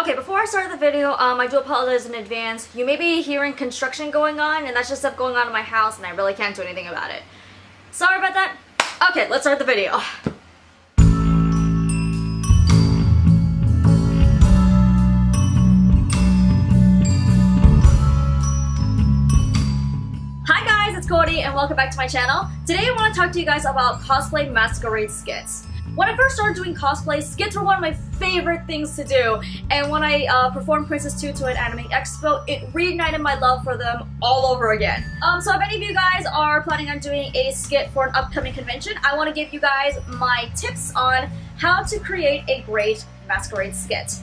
Okay, before I start the video, I do apologize in advance. You may be hearing construction going on, and that's just stuff going on in my house, and I really can't do anything about it. Sorry about that. Okay, let's start the video. Hi guys, it's Cody, and welcome back to my channel. Today I want to talk to you guys about cosplay masquerade skits. When I first started doing cosplay, skits were one of my favorite things to do, and when I performed Princess Tutu at Anime Expo, it reignited my love for them all over again. So if any of you guys are planning on doing a skit for an upcoming convention, I want to give you guys my tips on how to create a great masquerade skit.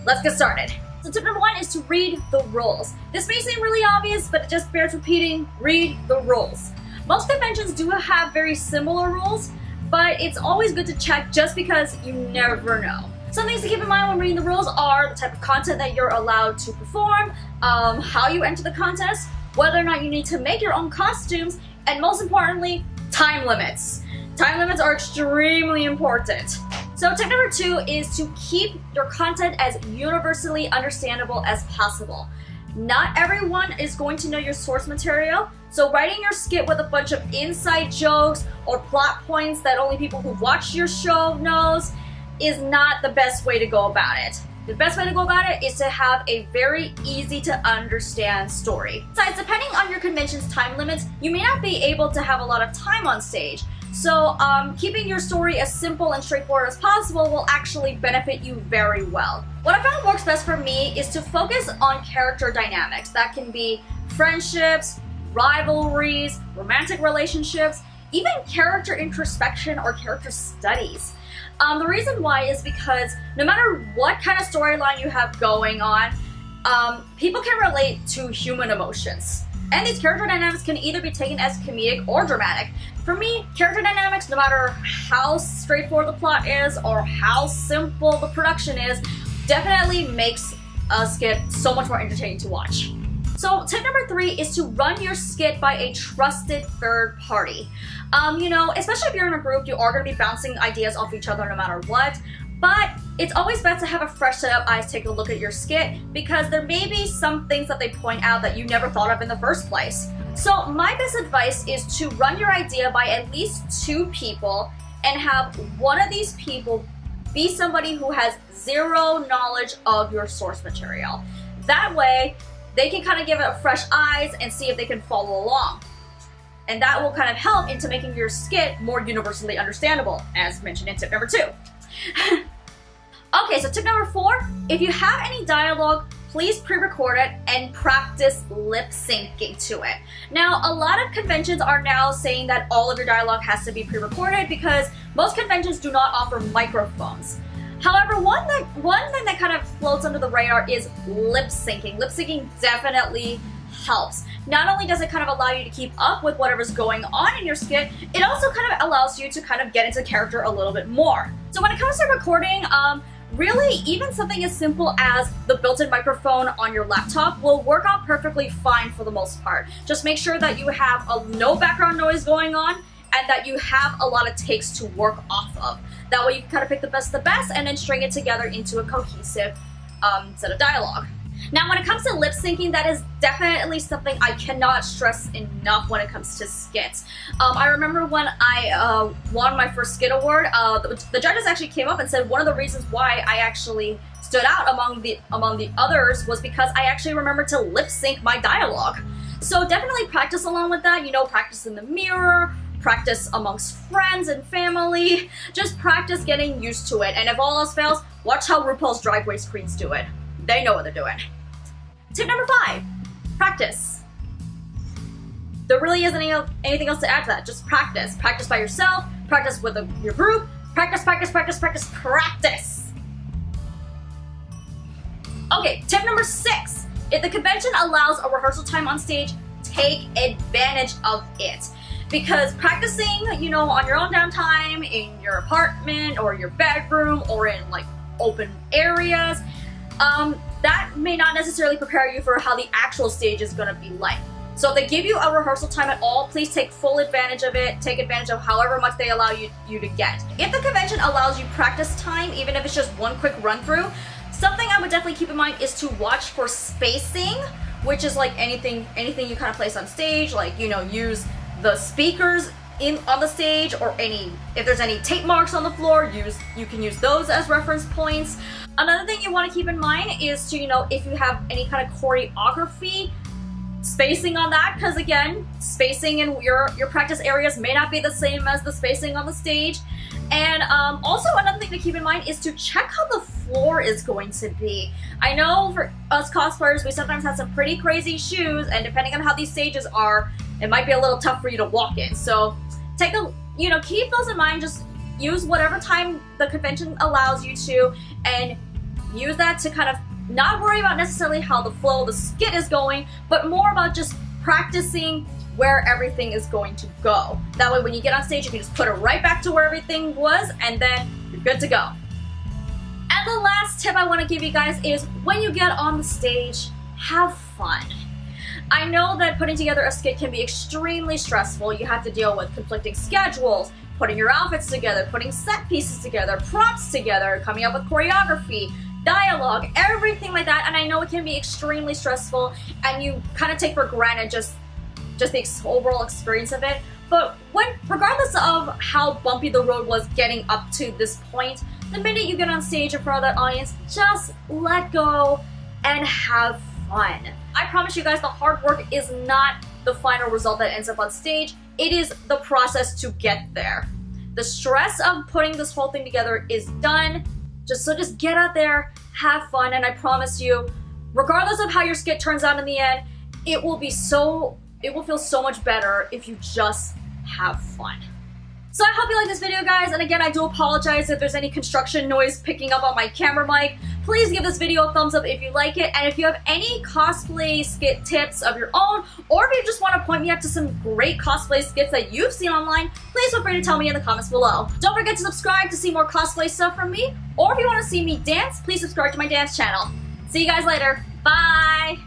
Let's get started. So tip number one is to read the rules. This may seem really obvious, but it just bears repeating, read the rules. Most conventions do have very similar rules, but it's always good to check just because you never know. Some things to keep in mind when reading the rules are the type of content that you're allowed to perform, how you enter the contest, whether or not you need to make your own costumes, and most importantly, time limits. Time limits are extremely important. So tip number two is to keep your content as universally understandable as possible. Not everyone is going to know your source material, so writing your skit with a bunch of inside jokes or plot points that only people who watch your show knows is not the best way to go about it. The best way to go about it is to have a very easy to understand story. Besides, depending on your convention's time limits, you may not be able to have a lot of time on stage. So keeping your story as simple and straightforward as possible will actually benefit you very well. What I found works best for me is to focus on character dynamics. That can be friendships, rivalries, romantic relationships, even character introspection or character studies. The reason why is because no matter what kind of storyline you have going on, people can relate to human emotions. And these character dynamics can either be taken as comedic or dramatic. For me, character dynamics, no matter how straightforward the plot is or how simple the production is, definitely makes a skit so much more entertaining to watch. So tip number three is to run your skit by a trusted third party. Especially if you're in a group, you are going to be bouncing ideas off each other no matter what. But it's always best to have a fresh set of eyes take a look at your skit because there may be some things that they point out that you never thought of in the first place. So my best advice is to run your idea by at least two people and have one of these people be somebody who has zero knowledge of your source material. That way, they can kind of give it fresh eyes and see if they can follow along. And that will kind of help into making your skit more universally understandable, as mentioned in tip number two. Okay, so tip number four, if you have any dialogue, please pre-record it and practice lip syncing to it. Now, a lot of conventions are now saying that all of your dialogue has to be pre-recorded because most conventions do not offer microphones. However, one thing that kind of floats under the radar is lip syncing. Lip syncing definitely helps. Not only does it kind of allow you to keep up with whatever's going on in your skit, it also kind of allows you to kind of get into character a little bit more. So when it comes to recording, really even something as simple as the built-in microphone on your laptop will work out perfectly fine for the most part. Just make sure that you have no background noise going on and that you have a lot of takes to work off of. That way you can kind of pick the best of the best and then string it together into a cohesive set of dialogue. Now, when it comes to lip syncing, that is definitely something I cannot stress enough when it comes to skits. I remember when I won my first skit award, the judges actually came up and said one of the reasons why I actually stood out among the others was because I actually remembered to lip sync my dialogue. So definitely practice along with that. Practice in the mirror, practice amongst friends and family. Just practice getting used to it. And if all else fails, watch how RuPaul's Drag Race queens do it. They know what they're doing. Tip number five, practice. There really isn't anything else to add to that. Just practice. Practice by yourself, practice with your group, practice, practice, practice, practice, practice. Okay, tip number six, if the convention allows a rehearsal time on stage, take advantage of it. Because practicing, on your own downtime, in your apartment or your bedroom or in open areas, that may not necessarily prepare you for how the actual stage is going to be like. So if they give you a rehearsal time at all, please take full advantage of it. Take advantage of however much they allow you to get. If the convention allows you practice time, even if it's just one quick run through, Something I would definitely keep in mind is to watch for spacing, which is like anything you kind of place on stage, like, you know, use the speakers on the stage, or if there's any tape marks on the floor, you can use those as reference points. Another thing you want to keep in mind is to, you know, if you have any kind of choreography, spacing on that, because again, spacing in your practice areas may not be the same as the spacing on the stage. And also another thing to keep in mind is to check how the floor is going to be. I know for us cosplayers, we sometimes have some pretty crazy shoes, and depending on how these stages are, it might be a little tough for you to walk in. So keep those in mind. Just use whatever time the convention allows you to, and use that to kind of not worry about necessarily how the flow of the skit is going, but more about just practicing where everything is going to go. That way when you get on stage, you can just put it right back to where everything was, and then you're good to go. And the last tip I want to give you guys is, when you get on the stage, have fun. I know that putting together a skit can be extremely stressful. You have to deal with conflicting schedules, putting your outfits together, putting set pieces together, props together, coming up with choreography, dialogue, everything like that. And I know it can be extremely stressful, and you kind of take for granted just the overall experience of it. But regardless of how bumpy the road was getting up to this point, the minute you get on stage in front of that audience, just let go and have fun. I promise you guys, the hard work is not the final result that ends up on stage. It is the process to get there. The stress of putting this whole thing together is done. Just get out there, have fun, and I promise you, regardless of how your skit turns out in the end, it will feel so much better if you just have fun. So I hope you like this video, guys, and again, I do apologize if there's any construction noise picking up on my camera mic. Please give this video a thumbs up if you like it, and if you have any cosplay skit tips of your own, or if you just want to point me up to some great cosplay skits that you've seen online, please feel free to tell me in the comments below. Don't forget to subscribe to see more cosplay stuff from me, or if you want to see me dance, please subscribe to my dance channel. See you guys later. Bye!